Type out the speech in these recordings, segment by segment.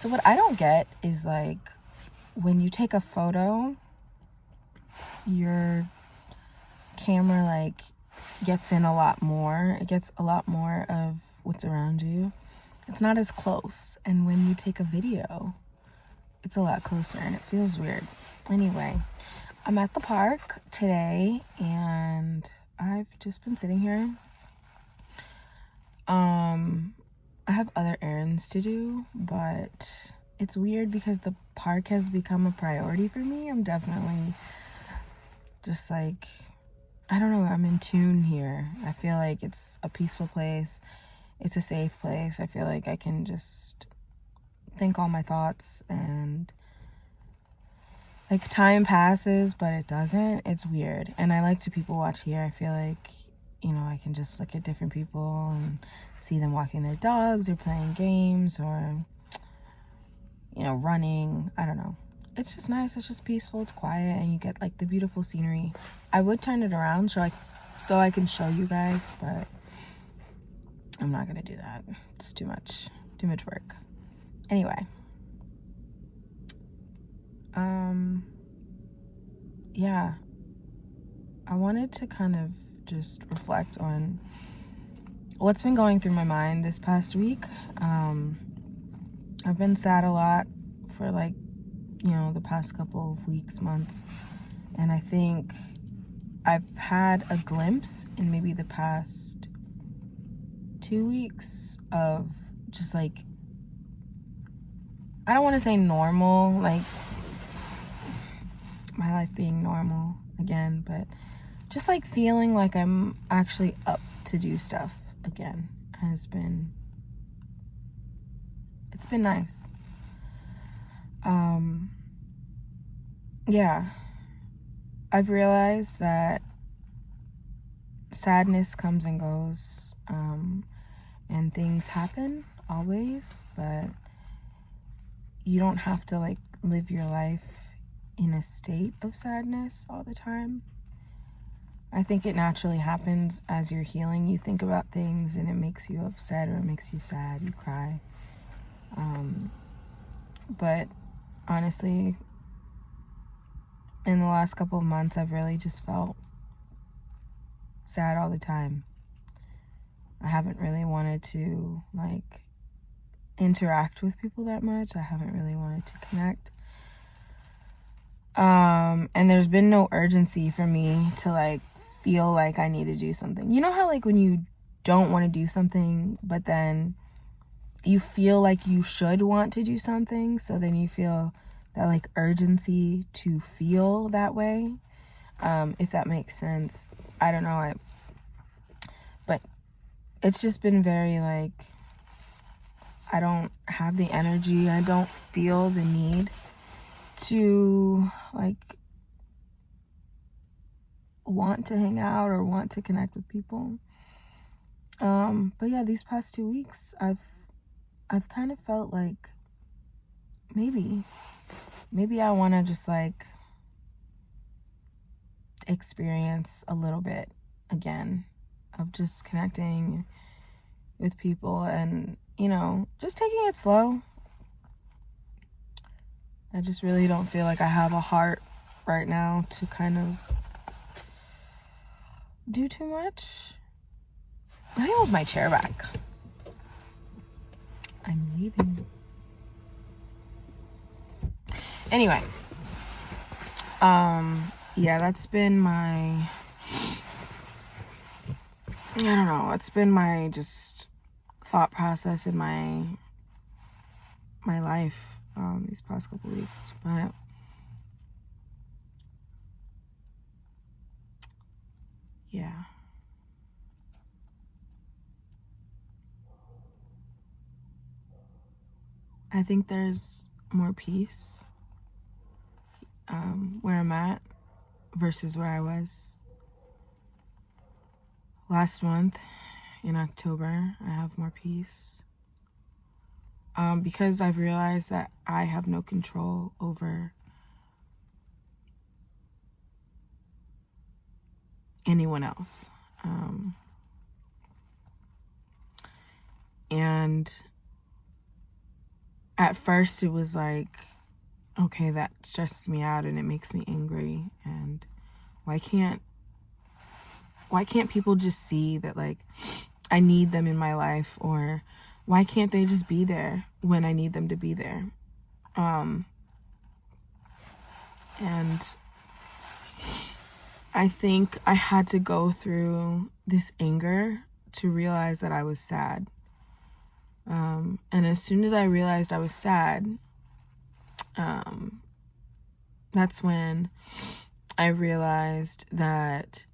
So what I don't get is, like, when you take a photo, your camera, like, gets in a lot more. It gets a lot more of what's around you. It's not as close. And when you take a video, it's a lot closer and it feels weird. Anyway, I'm at the park today and I've just been sitting here. I have other errands to do, but it's weird because the park has become a priority for me. I'm definitely just like, I don't know, I'm in tune here. I feel like it's a peaceful place. It's a safe place. I feel like I can just think all my thoughts and, like, time passes, but it doesn't. It's weird. And I like to people watch here. I feel like, I can just look at different people and see them walking their dogs or playing games or, running. I don't know. It's just nice. It's just peaceful. It's quiet and you get, like, the beautiful scenery. I would turn it around so I can show you guys, but I'm not going to do that. It's too much work. Anyway. Yeah. I wanted to kind of just reflect on what's been going through my mind this past week. I've been sad a lot for, like, the past couple of weeks, months. And I think I've had a glimpse in maybe the past 2 weeks of just, like, I don't want to say normal, like my life being normal again, but just, like, feeling like I'm actually up to do stuff again it's been nice. Yeah, I've realized that sadness comes and goes, and things happen always, but you don't have to, like, live your life in a state of sadness all the time. I think it naturally happens as you're healing. You think about things and it makes you upset or it makes you sad. You cry. But honestly, in the last couple of months, I've really just felt sad all the time. I haven't really wanted to, like, interact with people that much. I haven't really wanted to connect. And there's been no urgency for me to, like, feel like I need to do something. You know how, like, when you don't want to do something, but then you feel like you should want to do something, so then you feel that, like, urgency to feel that way, if that makes sense. I don't know, but it's just been very, like, I don't have the energy, I don't feel the need to, like, want to hang out or want to connect with people. But yeah, these past 2 weeks, I've kind of felt like maybe I want to just, like, experience a little bit again of just connecting with people and, just taking it slow. I just really don't feel like I have a heart right now to kind of do too much. Let me move my chair back. I'm leaving. Anyway, yeah, that's been my, I don't know, it's been my just thought process in my life, these past couple weeks, but yeah. I think there's more peace, where I'm at versus where I was last month in October. I have more peace, because I've realized that I have no control over anyone else. And at first it was like, okay, that stresses me out and it makes me angry, and why can't people just see that, like, I need them in my life, or why can't they just be there when I need them to be there? And I think I had to go through this anger to realize that I was sad. And as soon as I realized I was sad, that's when I realized that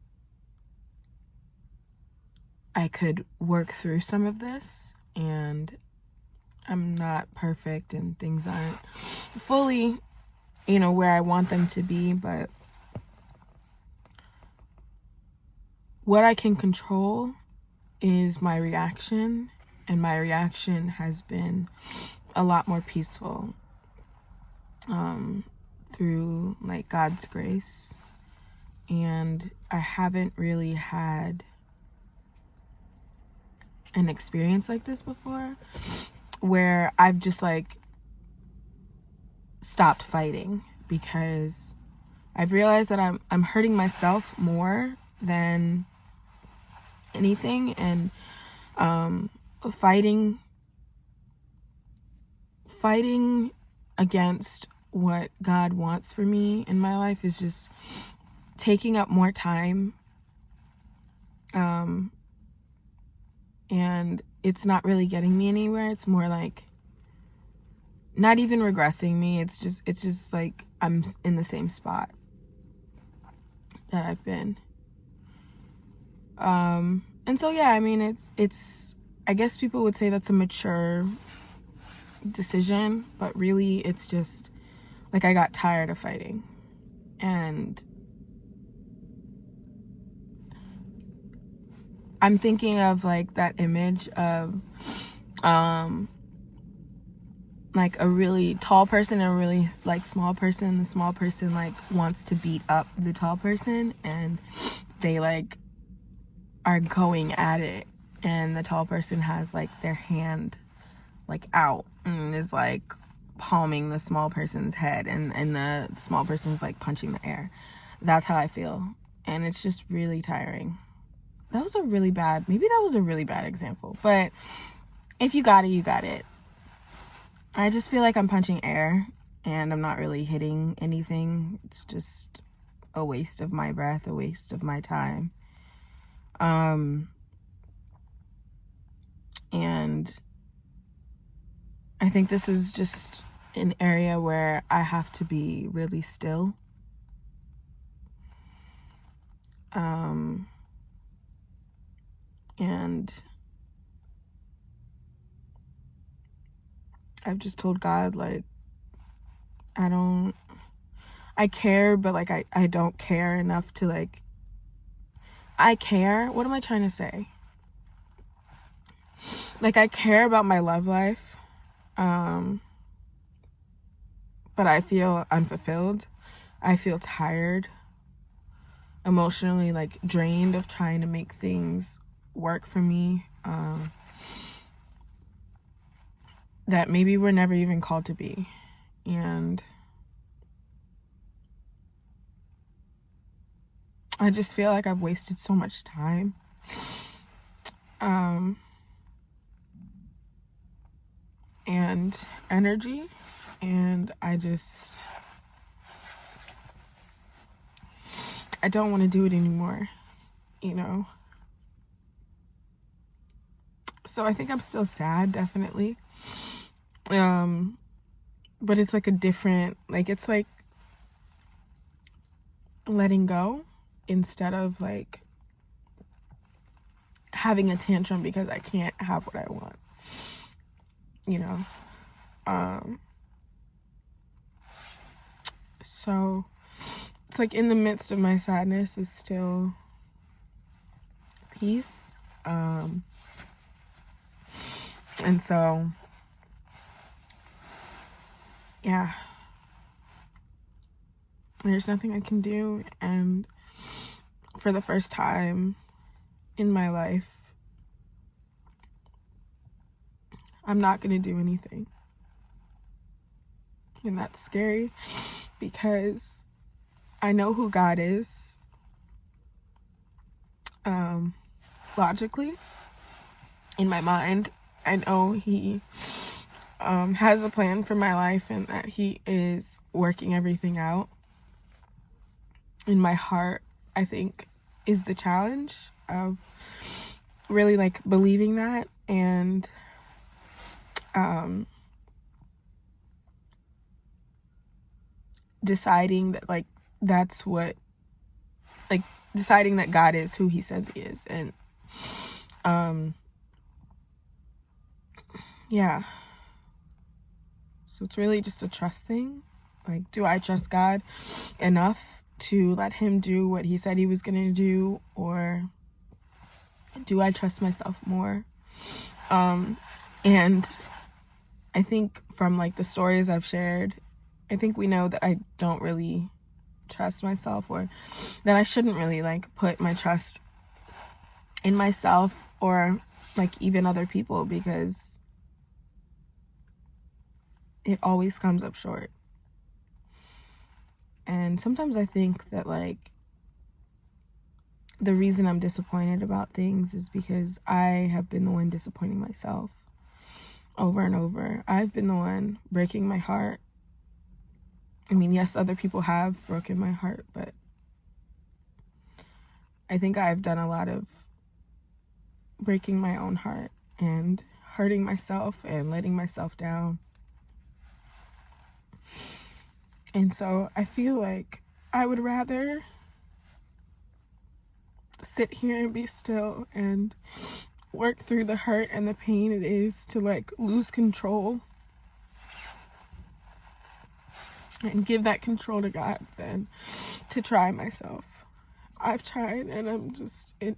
I could work through some of this, and I'm not perfect and things aren't fully, where I want them to be, but what I can control is my reaction, and my reaction has been a lot more peaceful through, like, God's grace. And I haven't really had an experience like this before, where I've just, like, stopped fighting, because I've realized that I'm hurting myself more than anything, and fighting against what God wants for me in my life is just taking up more time, and it's not really getting me anywhere. It's more like not even regressing me. It's just like I'm in the same spot that I've been. And so, yeah, I mean, it's I guess people would say that's a mature decision, but really it's just like I got tired of fighting. And I'm thinking of, like, that image of like a really tall person and a really, like, small person. The small person, like, wants to beat up the tall person, and they, like, are going at it, and the tall person has, like, their hand, like, out and is, like, palming the small person's head, and the small person's, like, punching the air. That's how I feel, and it's just really tiring. That was a really bad example, but if you got it, you got it. I just feel like I'm punching air and I'm not really hitting anything. It's just a waste of my breath, a waste of my time. And I think this is just an area where I have to be really still. And I've just told God, like, I care, but, like, I don't care enough to, like, I care. What am I trying to say? Like, I care about my love life, but I feel unfulfilled. I feel tired, emotionally, like, drained of trying to make things work for me, that maybe we're never even called to be. And I just feel like I've wasted so much time. And energy, and I don't want to do it anymore, So I think I'm still sad, definitely. But it's like a different, like, it's like letting go instead of, like, having a tantrum because I can't have what I want, So it's like in the midst of my sadness is still peace. And so, yeah, there's nothing I can do. And for the first time in my life, I'm not going to do anything. And that's scary because I know who God is, logically. In my mind, I know he has a plan for my life and that he is working everything out. In my heart, I think, is the challenge of really like believing that and deciding that like that's what, like deciding that God is who he says he is. And yeah, so it's really just a trust thing. Like, do I trust God enough to let him do what he said he was gonna do, or do I trust myself more? And I think from like the stories I've shared, I think we know that I don't really trust myself, or that I shouldn't really like put my trust in myself or like even other people, because it always comes up short. And sometimes I think that like the reason I'm disappointed about things is because I have been the one disappointing myself over and over. I've been the one breaking my heart. I mean, yes, other people have broken my heart, but I think I've done a lot of breaking my own heart and hurting myself and letting myself down. And so I feel like I would rather sit here and be still and work through the hurt and the pain it is to like lose control and give that control to God than to try myself. I've tried and I'm just, it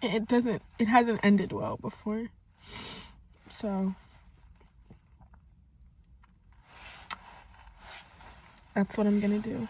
hasn't ended well before. So that's what I'm gonna do.